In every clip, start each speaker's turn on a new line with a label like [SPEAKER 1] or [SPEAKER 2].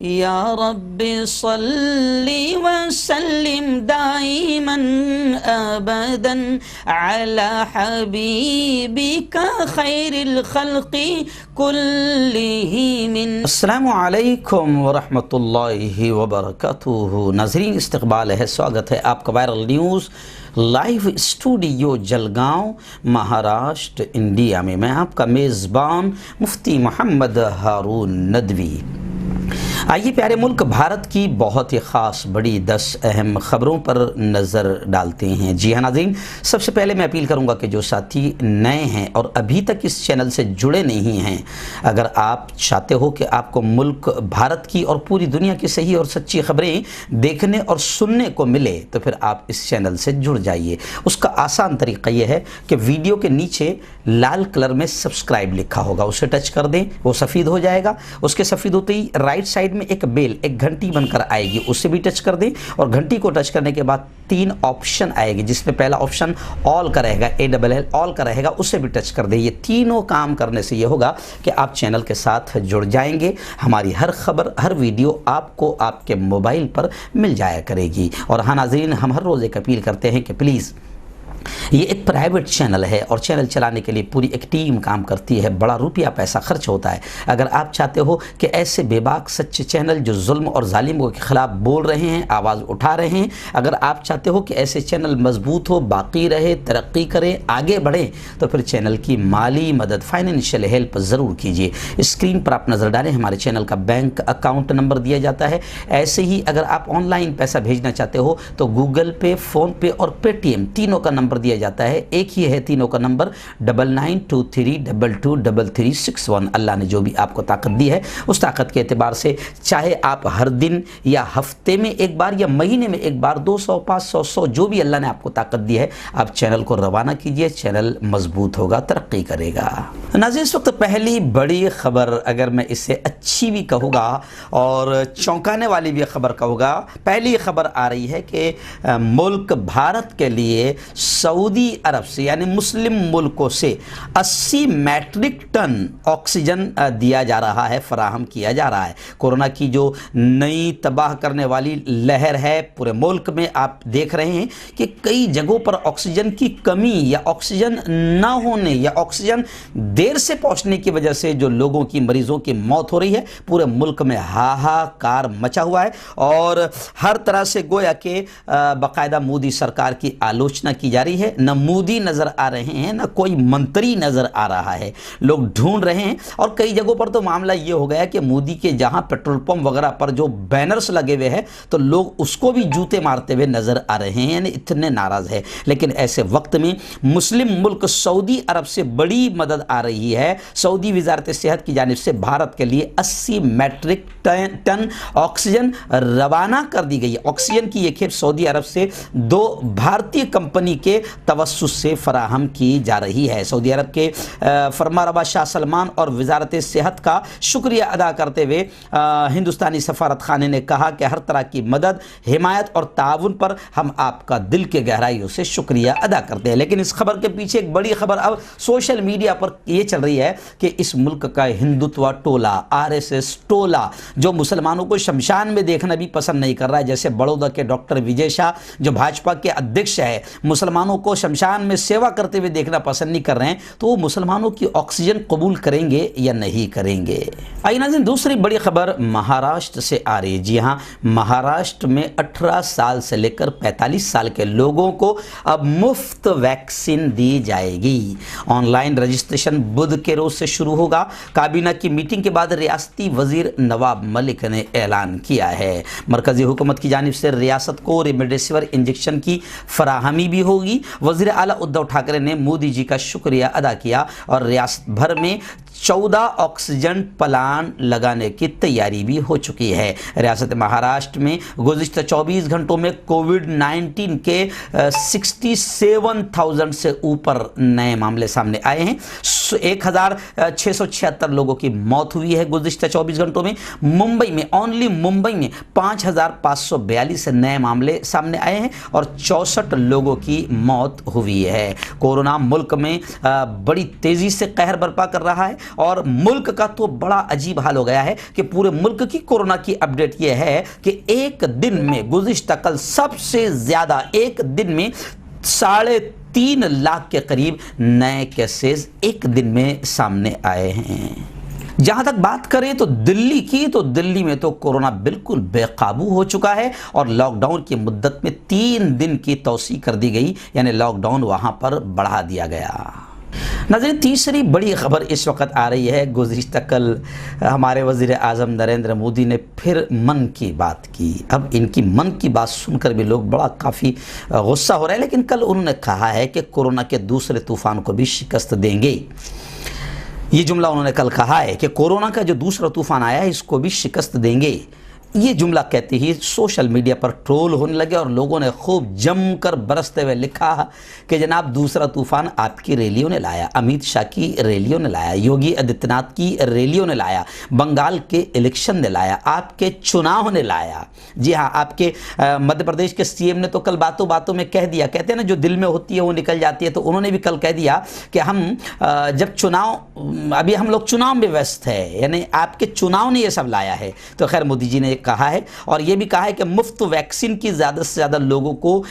[SPEAKER 1] या रब्बि सल्लि व सल्लिम दाइमन अबदन अला हबीबिका खैरिल खल्क़ि कुल्लिहिम। अस्सलामु अलैकुम व रहमतुल्लाहि व बरकातुहू। नाज़रीन, इस्तक़बाल है, स्वागत है आपका viral news live studio Jalgaon, Maharashtra, India में। मैं आपका मेज़बान मुफ्ती मोहम्मद हारून नदवी। आइए प्यारे मुल्क भारत की बहुत ही ख़ास बड़ी 10 अहम ख़बरों पर नज़र डालते हैं। जी हाँ नाज़रीन, सबसे पहले मैं अपील करूंगा कि जो साथी नए हैं और अभी तक इस चैनल से जुड़े नहीं हैं, अगर आप चाहते हो कि आपको मुल्क भारत की और पूरी दुनिया की सही और सच्ची ख़बरें देखने और सुनने को मिले तो फिर आप इस चैनल से जुड़ जाइए। उसका आसान तरीक़ा यह है कि वीडियो के नीचे लाल कलर में सब्सक्राइब लिखा होगा, उसे टच कर दें, वो सफ़ेद हो जाएगा। उसके सफ़ेद होते ही राइट साइड में एक बेल, एक घंटी बनकर आएगी, उससे भी टच कर दें। और घंटी को टच करने के बाद 3 ऑप्शन आएगी, जिसमें पहला ऑप्शन ऑल का रहेगा, ALL ऑल का रहेगा, उससे भी टच कर दें। ये तीनों काम करने से ये होगा कि आप चैनल के साथ जुड़ जाएंगे। हमारी हर खबर, हर वीडियो आपको आपके मोबाइल पर मिल जाया करेगी। और हाँ नाज़रीन, हम हर रोज़ एक अपील करते हैं कि प्लीज़, ये एक प्राइवेट चैनल है और चैनल चलाने के लिए पूरी एक टीम काम करती है, बड़ा रुपया पैसा खर्च होता है। अगर आप चाहते हो कि ऐसे बेबाक सच्चे चैनल जो जुल्म और जालिमों के ख़िलाफ़ बोल रहे हैं, आवाज़ उठा रहे हैं, अगर आप चाहते हो कि ऐसे चैनल मजबूत हो, बाकी रहे, तरक्की करें, आगे बढ़ें, तो फिर चैनल की माली मदद, फाइनेंशियल हेल्प ज़रूर कीजिए। स्क्रीन पर आप नज़र डालें, हमारे चैनल का बैंक अकाउंट नंबर दिया जाता है। ऐसे ही अगर आप ऑनलाइन पैसा भेजना चाहते हो तो गूगल पे, फ़ोन पे और पेटीएम तीनों का नंबर दिया जाता है। एक ही है तीनों का नंबर, 9923223361। अल्लाह ने जो भी आपको ताकत दी है, उस ताकत के एतबार से चाहे आप हर दिन या हफ्ते में एक बार या महीने में एक बार 200, 500, 100, जो भी अल्लाह ने आपको ताकत दी है, आप चैनल को रवाना कीजिए। चैनल मजबूत होगा, तरक्की करेगा। नाज़रीन, इस वक्त पहली बड़ी खबर, अगर मैं इसे अच्छी भी कहूँगा और चौंकाने वाली भी खबर कहूँगा, पहली खबर आ रही है कि मुल्क भारत के लिए सऊदी अरब से यानी मुस्लिम मुल्कों से 80 मैट्रिक टन ऑक्सीजन दिया जा रहा है, फराहम किया जा रहा है। कोरोना की जो नई तबाह करने वाली लहर है पूरे मुल्क में, आप देख रहे हैं कि कई जगहों पर ऑक्सीजन की कमी या ऑक्सीजन ना होने या ऑक्सीजन देर से पहुंचने की वजह से जो लोगों की, मरीजों की मौत हो रही है, पूरे मुल्क में हाहाकार मचा हुआ है। और हर तरह से गोया कि बाकायदा मोदी सरकार की आलोचना की जा रही है। न मोदी नजर आ रहे हैं, न कोई मंत्री नजर आ रहा है, लोग ढूंढ रहे हैं। और कई जगहों पर तो मामला ये हो गया कि मोदी के जहां पेट्रोल पंप वगैरह पर जो बैनर्स लगे हुए हैं, तो लोग उसको भी जूते मारते हुए नजर आ रहे हैं, यानी इतने नाराज है। लेकिन ऐसे वक्त में मुस्लिम मुल्क सऊदी अरब से बड़ी मदद आ रही है। सऊदी वजारत सेहत की जानिब से भारत के लिए 80 मैट्रिक टन ऑक्सीजन रवाना कर दी गई है। ऑक्सीजन की ये खेप सऊदी अरब से 2 भारतीय कंपनी के तवस्सुस से फराहम की जा रही है। सऊदी अरब के फरमारवा शाह सलमान और वजारत सेहत का शुक्रिया अदा करते हुए हिंदुस्तानी सफारत खाने ने कहा कि हर तरह की मदद, हिमायत और ताउन पर हम आपका दिल के गहराइयों से शुक्रिया अदा करते हैं। लेकिन इस खबर के पीछे एक बड़ी खबर अब सोशल मीडिया पर यह चल रही है कि इस मुल्क का हिंदुत्व टोला, RSS टोला, जो मुसलमानों को शमशान में देखना भी पसंद नहीं कर रहा है, जैसे बड़ौदा के डॉक्टर विजय शाह जो भाजपा के अध्यक्ष है, मुसलमानों को शमशान में सेवा करते हुए देखना पसंद नहीं कर रहे हैं, तो वो मुसलमानों की ऑक्सीजन कबूल करेंगे या नहीं करेंगे। आइए नाज़रीन, दूसरी बड़ी खबर महाराष्ट्र से आ रही है। जी हाँ, महाराष्ट्र में 18 साल से लेकर 45 साल के लोगों को अब मुफ्त वैक्सीन दी जाएगी। ऑनलाइन रजिस्ट्रेशन बुध के रोज से शुरू होगा। काबीना की मीटिंग के बाद रियासती वजीर नवाब मलिक ने ऐलान किया है। मरकजी हुकूमत की जानिब से रियासत को रेमडेसिविर इंजेक्शन की फराहमी भी होगी। वज़ीर आला उद्धव ठाकरे ने मोदी जी का शुक्रिया अदा किया और रियासत भर में 14 ऑक्सीजन प्लांट लगाने की तैयारी भी हो चुकी है। रियासत महाराष्ट्र में गुज़िश्ता 24 घंटों में कोविड-19 के 67,000 से ऊपर नए मामले सामने आए हैं। 1676 लोगों की मौत हुई है गुज़िश्ता 24 घंटों में। मुंबई में, ओनली मुंबई में 5542 नए मामले सामने आए हैं और 64 लोगों की मौत हुई है। कोरोना मुल्क में बड़ी तेज़ी से कहर बर्पा कर रहा है। اور ملک کا تو بڑا عجیب حال ہو گیا ہے کہ پورے ملک کی کورونا کی اپڈیٹ یہ ہے کہ ایک دن میں گزشتہ کل سب سے زیادہ ایک دن میں 3.5 لاکھ کے قریب نئے کیسز ایک دن میں سامنے آئے ہیں۔ جہاں تک بات کریں تو دلی کی، تو دلی میں تو کورونا بالکل بے قابو ہو چکا ہے اور لاک ڈاؤن کی مدت میں 3 دن کی توسیع کر دی گئی، یعنی لاک ڈاؤن وہاں پر بڑھا دیا گیا۔ ناظرین، تیسری بڑی خبر اس وقت آ رہی ہے۔ گزشتہ کل ہمارے وزیر اعظم نریندر مودی نے پھر من کی بات کی۔ اب ان کی من کی بات سن کر بھی لوگ بڑا کافی غصہ ہو رہا ہے، لیکن کل انہوں نے کہا ہے کہ کورونا کے دوسرے طوفان کو بھی شکست دیں گے۔ یہ جملہ انہوں نے کل کہا ہے کہ کورونا کا جو دوسرا طوفان آیا ہے اس کو بھی شکست دیں گے۔ یہ جملہ کہتے ہی سوشل میڈیا پر ٹرول ہونے لگے اور لوگوں نے خوب جم کر برستے ہوئے لکھا کہ جناب دوسرا طوفان آپ کی ریلیوں نے لایا، امیت شاہ کی ریلیوں نے لایا، یوگی آدتیہ ناتھ کی ریلیوں نے لایا، بنگال کے الیکشن نے لایا، آپ کے چناؤ نے لایا۔ جی ہاں، آپ کے مدھیہ پردیش کے سی ایم نے تو کل باتوں باتوں میں کہہ دیا، کہتے ہیں نا جو دل میں ہوتی ہے وہ نکل جاتی ہے، تو انہوں نے بھی کل کہہ دیا کہ ہم جب ابھی ہم لوگ چناؤ میں ویست ہے، یعنی آپ کے چناؤ نے یہ سب لایا ہے۔ تو خیر مودی جی نے کہا ہے اور یہ بھی کہا ہے کہ مفت ویکسین کی زیادہ سے زیادہ لوگوں کو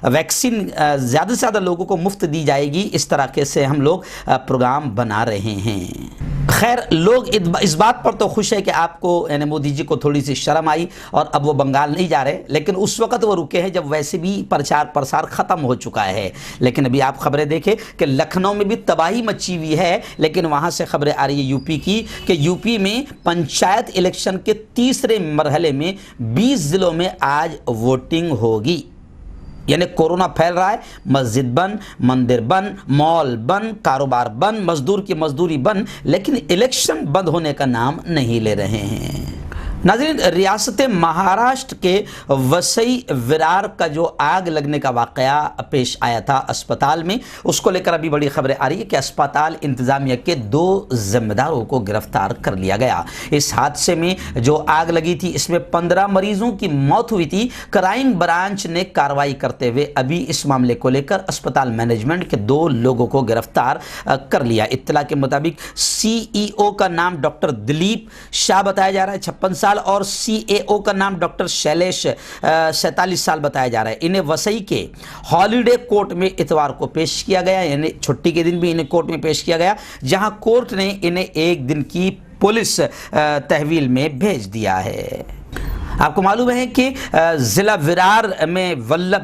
[SPEAKER 1] زیادہ سے زیادہ لوگوں کو مفت دی جائے گی، اس طریقے سے ہم لوگ پروگرام بنا رہے ہیں۔ خیر لوگ اس بات پر تو خوش ہے کہ آپ کو یعنی مودی جی کو تھوڑی سی شرم آئی اور اب وہ بنگال نہیں جا رہے، لیکن اس وقت وہ رکے ہیں جب ویسے بھی پرچار پرسار ختم ہو چکا ہے۔ لیکن ابھی آپ خبریں دیکھیں کہ لکھنؤ میں بھی تباہی مچی ہوئی ہے، لیکن وہاں سے خبریں آ رہی ہے یوپی کی کہ یوپی میں پنچایت الیکشن کے تیسرے مرحلے میں 20 ضلعوں میں آج ووٹنگ ہوگی۔ یعنی کورونا پھیل رہا ہے، مسجد بند، مندر بند، مال بند، کاروبار بند، مزدور کی مزدوری بند، لیکن الیکشن بند ہونے کا نام نہیں لے رہے ہیں۔ ناظرین، ریاست مہاراشٹر کے وسئی ورار کا جو آگ لگنے کا واقعہ پیش آیا تھا اسپتال میں، اس کو لے کر ابھی بڑی خبریں آ رہی ہے کہ اسپتال انتظامیہ کے 2 ذمہ داروں کو گرفتار کر لیا گیا۔ اس حادثے میں جو آگ لگی تھی اس میں 15 مریضوں کی موت ہوئی تھی۔ کرائم برانچ نے کارروائی کرتے ہوئے ابھی اس معاملے کو لے کر اسپتال مینجمنٹ کے 2 لوگوں کو گرفتار کر لیا۔ اطلاع کے مطابق CEO کا نام ڈاکٹر دلیپ شاہ بتایا جا رہا ہے، 56 سال، اور CAO کا نام ڈاکٹر شیلیش 47 سال بتایا جا رہا ہے۔ انہیں وسئی کے ہالیڈے کورٹ میں اتوار کو پیش کیا گیا، یعنی چھٹی کے دن بھی انہیں کورٹ میں پیش کیا گیا، جہاں کورٹ نے انہیں 1 دن کی پولیس تحویل میں بھیج دیا ہے۔ آپ کو معلوم ہے کہ ضلع ورار میں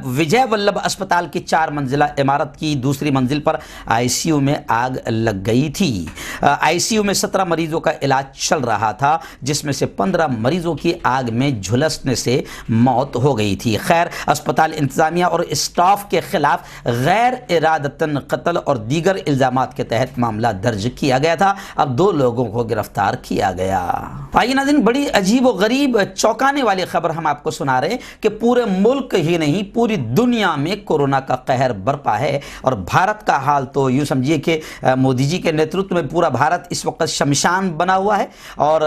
[SPEAKER 1] وجے ولبھ اسپتال کی 4 منزلہ عمارت کی دوسری منزل پر ICU میں آگ لگ گئی تھی۔ ICU میں 17 مریضوں کا علاج چل رہا تھا، جس میں سے 15 مریضوں کی آگ میں جھلسنے سے موت ہو گئی تھی۔ خیر اسپتال انتظامیہ اور اسٹاف کے خلاف غیر ارادتاً قتل اور دیگر الزامات کے تحت معاملہ درج کیا گیا تھا۔ اب 2 لوگوں کو گرفتار کیا گیا۔ آئیے ناظرین، بڑی عجیب و غریب چونکانے والی خبر ہم آپ کو سنا رہے ہیں کہ پورے ملک ہی نہیں پوری دنیا میں کورونا کا قہر برپا ہے، اور بھارت کا حال تو یوں سمجھیے کہ مودی جی کے نیترتو میں پورا بھارت اس وقت شمشان بنا ہوا ہے۔ اور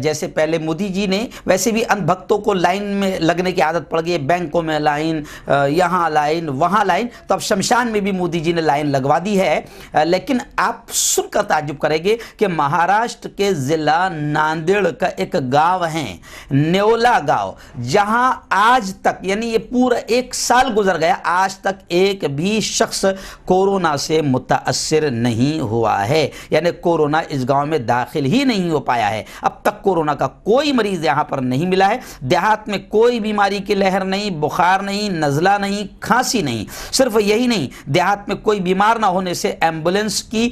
[SPEAKER 1] جیسے پہلے مودی جی نے ویسے بھی اندھ بھکتوں کو لائن میں لگنے کی عادت پڑ گئی، بینکوں میں لائن، یہاں لائن، وہاں لائن، تو اب شمشان میں بھی مودی جی نے لائن لگوا دی ہے۔ لیکن آپ سن کر تعجب کریں گے کہ مہاراشٹر کے ضلع ناندیڑ کا ایک گاؤں ہے نیولا گاؤں، جہاں آج تک یعنی یہ پورا 1 سال گزر گیا، آج تک ایک بھی شخص کورونا سے متاثر نہیں ہوا ہے، یعنی کورونا اس گاؤں میں داخل ہی نہیں ہو پایا ہے۔ اب تک کورونا کا کوئی مریض یہاں پر نہیں ملا ہے۔ دیہات میں کوئی بیماری کی لہر نہیں، بخار نہیں، نزلہ نہیں، کھانسی نہیں۔ صرف یہی نہیں، دیہات میں کوئی بیمار نہ ہونے سے ایمبولنس کی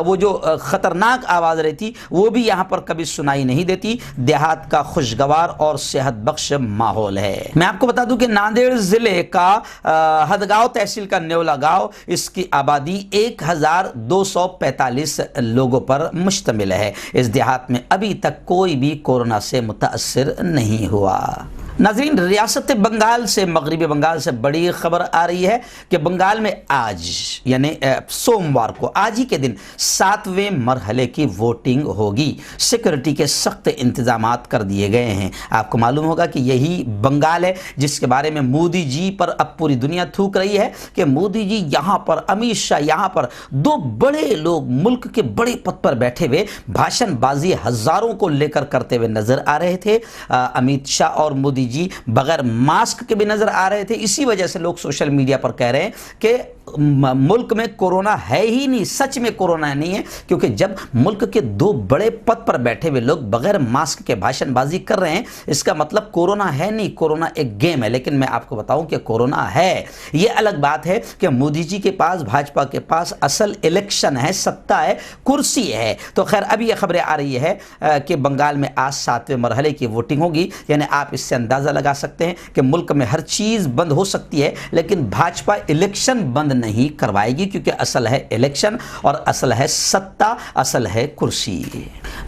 [SPEAKER 1] وہ جو خطرناک آواز رہتی وہ بھی یہاں پر کبھی سنائی نہیں دیتی۔ دیہات کا خوشگوار اور صحت بخش ماحول ہے۔ میں آپ کو بتا دوں کہ ناندیڑ ضلع کا ہدگاؤں تحصیل کا نیولا گاؤں، اس کی آبادی 1245 لوگوں پر مشتمل ہے۔ اس دیہات میں ابھی تک کوئی بھی کورونا سے متاثر نہیں ہوا۔ नाज़रीन, रियासत बंगाल से, मगरबी बंगाल से बड़ी खबर आ रही है कि बंगाल में आज यानी सोमवार को, आज ही के दिन 7वें मरहले की वोटिंग होगी। सिक्योरिटी के सख्त इंतजामात कर दिए गए हैं। आपको मालूम होगा कि यही बंगाल है जिसके बारे में मोदी जी पर अब पूरी दुनिया थूक रही है कि मोदी जी यहाँ पर, अमित शाह यहाँ पर, दो बड़े लोग मुल्क के बड़े पद पर बैठे हुए भाषणबाजी हजारों को लेकर करते हुए नजर आ रहे थे। अमित शाह और मोदी जी बगैर मास्क के भी नजर आ रहे थे। इसी वजह से लोग सोशल मीडिया पर कह रहे हैं कि मुल्क में कोरोना है ही नहीं, सच में कोरोना नहीं है, क्योंकि जब मुल्क के दो बड़े पद पर बैठे हुए लोग बगैर मास्क के भाषणबाजी कर रहे हैं, इसका मतलब कोरोना है नहीं, कोरोना एक गेम है। लेकिन मैं आपको बताऊं कि कोरोना है। ये अलग बात है कि मोदी जी के पास, भाजपा के पास असल इलेक्शन है, सत्ता है, कुर्सी है। तो खैर, अभी ये खबरें आ रही है कि बंगाल में आज 7वें मरहले की वोटिंग होगी। यानी आप इससे अंदाजा लगा सकते हैं कि मुल्क में हर चीज बंद हो सकती है, लेकिन भाजपा इलेक्शन बंद नहीं करवाएगी, क्योंकि असल है इलेक्शन और असल है सत्ता, असल है कुर्सी।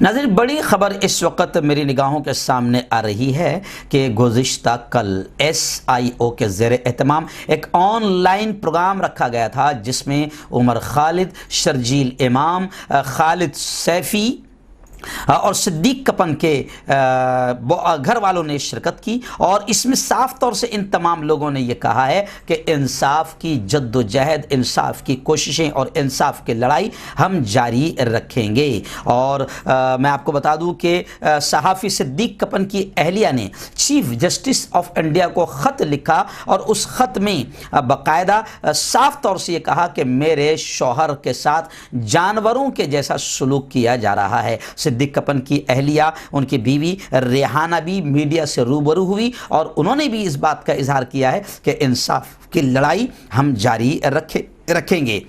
[SPEAKER 1] नाज़रीन, बड़ी खबर इस वक्त मेरी निगाहों के सामने आ रही है कि गुज़िश्ता कल SIO के ज़ेर एहतमाम एक ऑनलाइन प्रोग्राम रखा गया था, जिसमें उमर खालिद, शर्जील इमाम, खालिद सैफ़ी और सिद्दीक कपन के घर वालों ने शिरकत की। और इसमें साफ तौर से इन तमाम लोगों ने यह कहा है कि इंसाफ की जद्दोजहद, इंसाफ की कोशिशें और इंसाफ की लड़ाई हम जारी रखेंगे। और मैं आपको बता दूं कि सहाफ़ी सिद्दीक कपन की अहलिया ने चीफ जस्टिस ऑफ इंडिया को ख़त लिखा और उस ख़त में बाकायदा साफ तौर से ये कहा कि मेरे शौहर के साथ जानवरों के जैसा सलूक किया जा रहा है। सिद्दीक कपन की अहलिया, उनकी बीवी रेहाना भी मीडिया से रूबरू हुई और उन्होंने भी इस बात का इजहार किया है कि इंसाफ की लड़ाई हम जारी रखेंगे।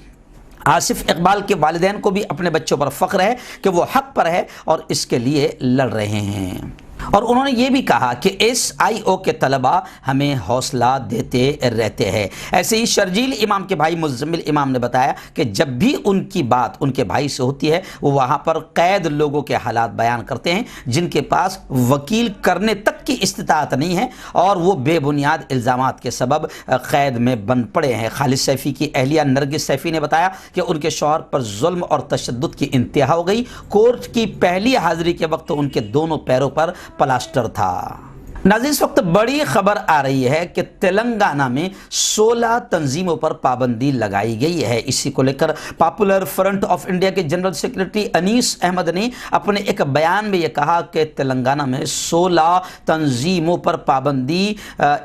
[SPEAKER 1] आसिफ इकबाल के वालिदैन को भी अपने बच्चों पर फ़ख्र है कि वो हक पर है और इसके लिए लड़ रहे हैं। और उन्होंने ये भी कहा कि SIO के तलबा हमें हौसला देते रहते हैं। ऐसे ही शर्जील इमाम के भाई मुज़म्मिल इमाम ने बताया कि जब भी उनकी बात उनके भाई से होती है, वो वहाँ पर कैद लोगों के हालात बयान करते हैं जिनके पास वकील करने तक की इस्तिताअत नहीं है और वो बेबुनियाद इल्ज़ामात के सबब कैद में बंद पड़े हैं। खालिद सैफ़ी की अहलिया नरगिस सैफ़ी ने बताया कि उनके शौहर पर जुल्म और तशद्दुद की इंतहा हो गई। कोर्ट की पहली हाज़िरी के वक्त उनके दोनों पैरों पर प्लास्टर था। नाज़रीन, इस वक्त बड़ी खबर आ रही है कि तेलंगाना में 16 तंजीमों पर पाबंदी लगाई गई है। इसी को लेकर पॉपुलर फ्रंट ऑफ इंडिया के जनरल सेक्रेटरी अनीस अहमद ने अपने एक बयान में यह कहा कि तेलंगाना में 16 तंजीमों पर पाबंदी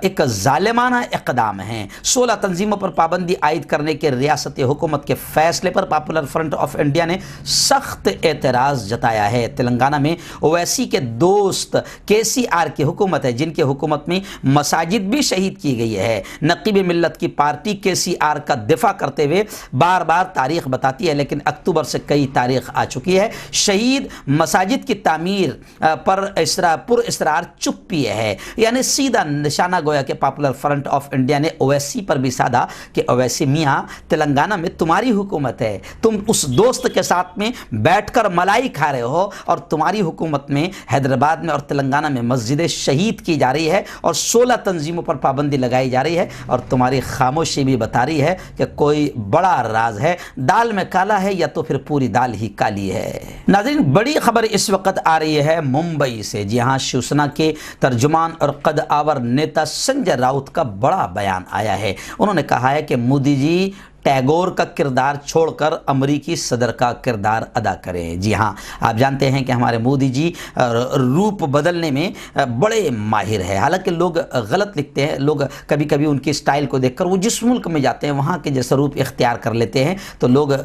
[SPEAKER 1] एक जालिमाना इक़दाम है। 16 तंजीमों पर पाबंदी आयद करने के रियासती हुकूमत के फैसले पर पॉपुलर फ्रंट ऑफ इंडिया ने सख्त एतराज़ जताया है। तेलंगाना में ओवैसी के दोस्त KCR की हुकूमत, जिनके हुकूमत में मसाजिद भी शहीद की गई है। नकीब मिल्लत की पार्टी KCR का दिफा करते हुए बार बार तारीख बताती है, लेकिन अक्टूबर से कई तारीख आ चुकी है। शहीद मसाजिद की तामीर पर पुरअसरार चुप्पी है। यानी सीधा निशाना गोया कि पॉपुलर फ्रंट ऑफ इंडिया ने ओवैसी पर भी साधा कि ओवैसी मियाँ, तेलंगाना में तुम्हारी हुकूमत है, तुम उस दोस्त के साथ में बैठकर मलाई खा रहे हो और तुम्हारी हुकूमत में हैदराबाद में और तेलंगाना में मस्जिद शहीद की जा रही है और 16 तंजीमों पर पाबंदी लगाई जा रही है और तुम्हारी खामोशी भी बता रही है कि कोई बड़ा राज है, दाल में काला है या तो फिर पूरी दाल ही काली है। नाज़रीन, बड़ी खबर इस वक्त आ रही है मुंबई से। जी हाँ, शिवसेना के तर्जुमान और कद आवर नेता संजय राउत का बड़ा बयान आया है। उन्होंने कहा है कि मोदी जी टैगोर का किरदार छोड़कर अमरीकी सदर का किरदार अदा करें। जी हाँ, आप जानते हैं कि हमारे मोदी जी रूप बदलने में बड़े माहिर है। हालांकि लोग गलत लिखते हैं, लोग कभी कभी उनकी स्टाइल को देखकर वो जिस मुल्क में जाते हैं वहाँ के जैसा रूप इख्तियार कर लेते हैं, तो लोग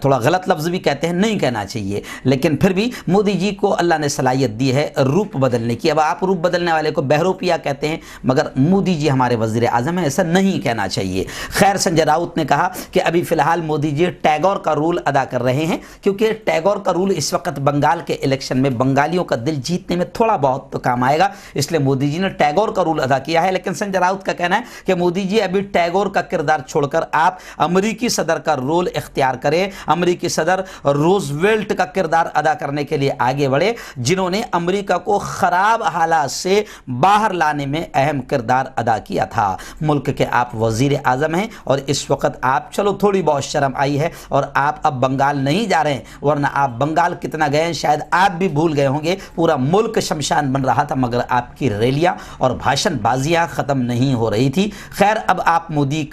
[SPEAKER 1] थोड़ा गलत लफ्ज़ भी कहते हैं, नहीं कहना चाहिए। लेकिन फिर भी मोदी जी को अल्लाह ने सलाहियत दी है रूप बदलने की। अब आप रूप बदलने वाले को बहरूपिया कहते हैं, मगर मोदी जी हमारे वज़ीर आज़म हैं, ऐसा नहीं कहना चाहिए। खैर, संजय राउत ने कहा کہ ابھی فی الحال مودی جی ٹیگور کا رول ادا کر رہے ہیں، کیونکہ ٹیگور کا رول اس وقت بنگال کے الیکشن میں بنگالیوں کا دل جیتنے میں تھوڑا بہت تو کام آئے گا، اس لیے مودی جی نے ٹیگور کا رول ادا کیا ہے۔ لیکن سنجے راؤت کا کہنا ہے کہ مودی جی ابھی ٹیگور کا کردار چھوڑ کر آپ امریکی صدر کا رول اختیار کریں، امریکی صدر روزویلٹ کا کردار ادا کرنے کے لیے آگے بڑھے، جنہوں نے امریکہ کو خراب حالات سے باہر لانے میں اہم کردار ادا کیا تھا۔ ملک کے آپ وزیر اعظم ہیں اور اس وقت آپ چلو تھوڑی بہت شرم آئی ہے اور آپ اب بنگال نہیں جا رہے ہیں، ورنہ آپ بنگال کتنا گئے ہیں شاید آپ بھی بھول گئے ہوں گے۔ پورا ملک شمشان بن رہا تھا مگر آپ کی ریلیاں اور بھاشن بازیاں ختم نہیں ہو رہی تھی۔ خیر اب آپ مودی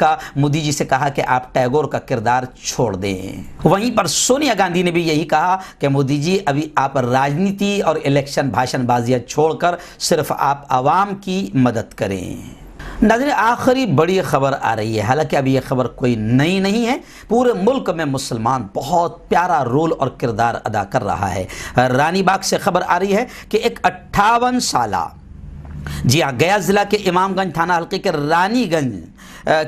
[SPEAKER 1] جی سے کہا کہ آپ ٹیگور کا کردار چھوڑ دیں۔ وہیں پر سونیا گاندھی نے بھی یہی کہا کہ مودی جی ابھی آپ راجنیتی اور الیکشن بھاشن بازیاں چھوڑ کر صرف آپ عوام کی مدد کریں۔ ناظرین آخری بڑی خبر آ رہی ہے، حالانکہ ابھی یہ خبر کوئی نئی نہیں ہے، پورے ملک میں مسلمان بہت پیارا رول اور کردار ادا کر رہا ہے۔ رانی باغ سے خبر آ رہی ہے کہ ایک 58 سالہ، جی ہاں، گیا ضلع کے امام گنج تھانہ حلقے کے رانی گنج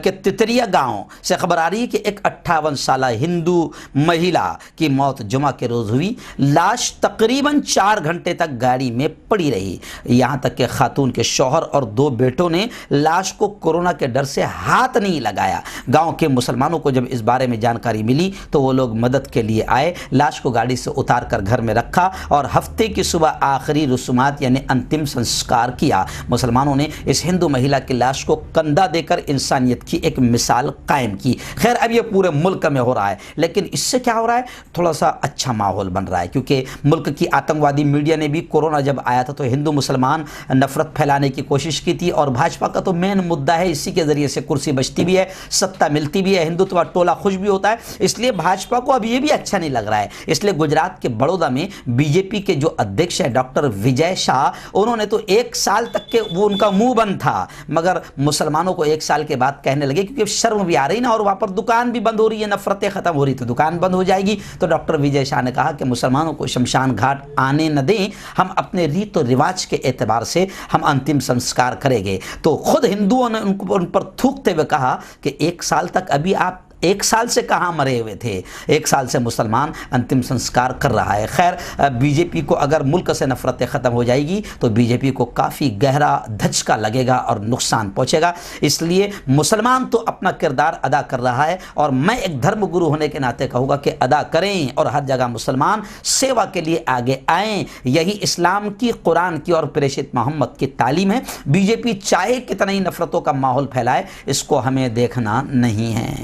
[SPEAKER 1] کے تتریا گاؤں سے خبر آ رہی ہے کہ ایک 58 سالہ ہندو مہیلا کی موت جمعہ کے روز ہوئی۔ لاش تقریباً 4 گھنٹے تک گاڑی میں پڑی رہی، یہاں تک کہ خاتون کے شوہر اور 2 بیٹوں نے لاش کو کورونا کے ڈر سے ہاتھ نہیں لگایا۔ گاؤں کے مسلمانوں کو جب اس بارے میں جانکاری ملی تو وہ لوگ مدد کے لیے آئے، لاش کو گاڑی سے اتار کر گھر میں رکھا اور ہفتے کی صبح آخری رسومات یعنی انتم سنسکار کیا۔ مسلمانوں نے اس ہندو مہیلا کی لاش کو کندھا دے کر انسانیت کی ایک مثال قائم کی۔ خیر اب یہ پورے ملک میں ہو رہا ہے، لیکن اس سے کیا ہو رہا ہے، تھوڑا سا اچھا ماحول بن رہا ہے، کیونکہ ملک کی آتنکوادی میڈیا نے بھی کورونا جب آیا تھا تو ہندو مسلمان نفرت پھیلانے کی کوشش کی تھی، اور بھاجپا کا تو مین مدعا ہے اسی کے ذریعے سے کرسی بچتی بھی ہے، ستہ ملتی بھی ہے، ہندوتوا ٹولہ خوش بھی ہوتا ہے، اس لیے بھاجپا کو اب یہ بھی اچھا نہیں لگ رہا ہے۔ اس لیے گجرات کے بڑودہ میں بی جے پی کے جو ادھیکش ہے ڈاکٹر وجے شاہ، انہوں نے تو 1 سال تک کے وہ ان کا منہ بند تھا، مگر مسلمانوں کو 1 سال کے بعد کہنے لگے، کیونکہ شرم بھی آ رہی نا، اور وہاں پر دکان بھی بند ہو رہی ہے، نفرتیں ختم ہو رہی تو دکان بند ہو جائے گی۔ تو ڈاکٹر وجے شاہ نے کہا کہ مسلمانوں کو شمشان گھاٹ آنے نہ دیں، ہم اپنے ریت و رواج کے اعتبار سے ہم انتم سنسکار کریں گے۔ تو خود ہندوؤں نے ان پر تھوکتے ہوئے کہا کہ 1 سال تک ابھی آپ 1 سال سے کہاں مرے ہوئے تھے، 1 سال سے مسلمان انتم سنسکار کر رہا ہے۔ خیر بی جے پی کو اگر ملک سے نفرتیں ختم ہو جائے گی تو بی جے پی کو کافی گہرا دھچکا لگے گا اور نقصان پہنچے گا، اس لیے مسلمان تو اپنا کردار ادا کر رہا ہے، اور میں ایک دھرم گرو ہونے کے ناطے کہوں گا کہ ادا کریں، اور ہر جگہ مسلمان سیوا کے لیے آگے آئیں، یہی اسلام کی، قرآن کی اور پریشت محمد کی تعلیم ہے۔ بی جے پی چاہے کتنا ہی نفرتوں کا ماحول پھیلائے، اس کو ہمیں دیکھنا نہیں ہے۔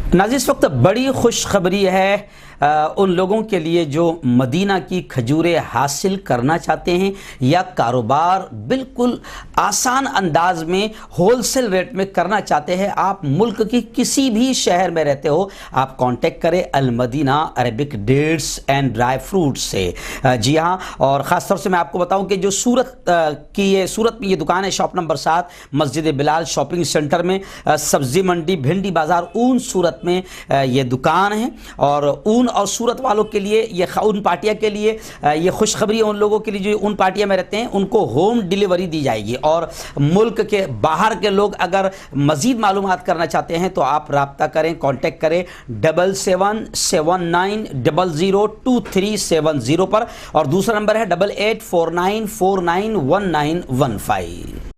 [SPEAKER 1] ناظرین اس وقت بڑی خوشخبری ہے ان لوگوں کے لیے جو مدینہ کی کھجوریں حاصل کرنا چاہتے ہیں یا کاروبار بالکل آسان انداز میں ہول سیل ریٹ میں کرنا چاہتے ہیں۔ آپ ملک کی کسی بھی شہر میں رہتے ہو، آپ کانٹیکٹ کریں Al Madina Arabic dates and dry fruit سے۔ جی ہاں، اور خاص طور سے میں آپ کو بتاؤں کہ جو سورت میں یہ دکان ہے، شاپ نمبر 7 مسجد بلال شاپنگ سینٹر میں، سبزی منڈی بھنڈی بازار اون سورت میں یہ دکان ہے، اور اون اور سورت والوں کے لیے، یہ ان پارٹیا کے لیے یہ خوشخبری ہے، ان لوگوں کے لیے جو ان پارٹیا میں رہتے ہیں ان کو ہوم ڈیلیوری دی جائے گی، اور ملک کے باہر کے لوگ اگر مزید معلومات کرنا چاہتے ہیں تو آپ رابطہ کریں، کانٹیکٹ کریں 7779002370 پر، اور دوسرا نمبر ہے 8849491915۔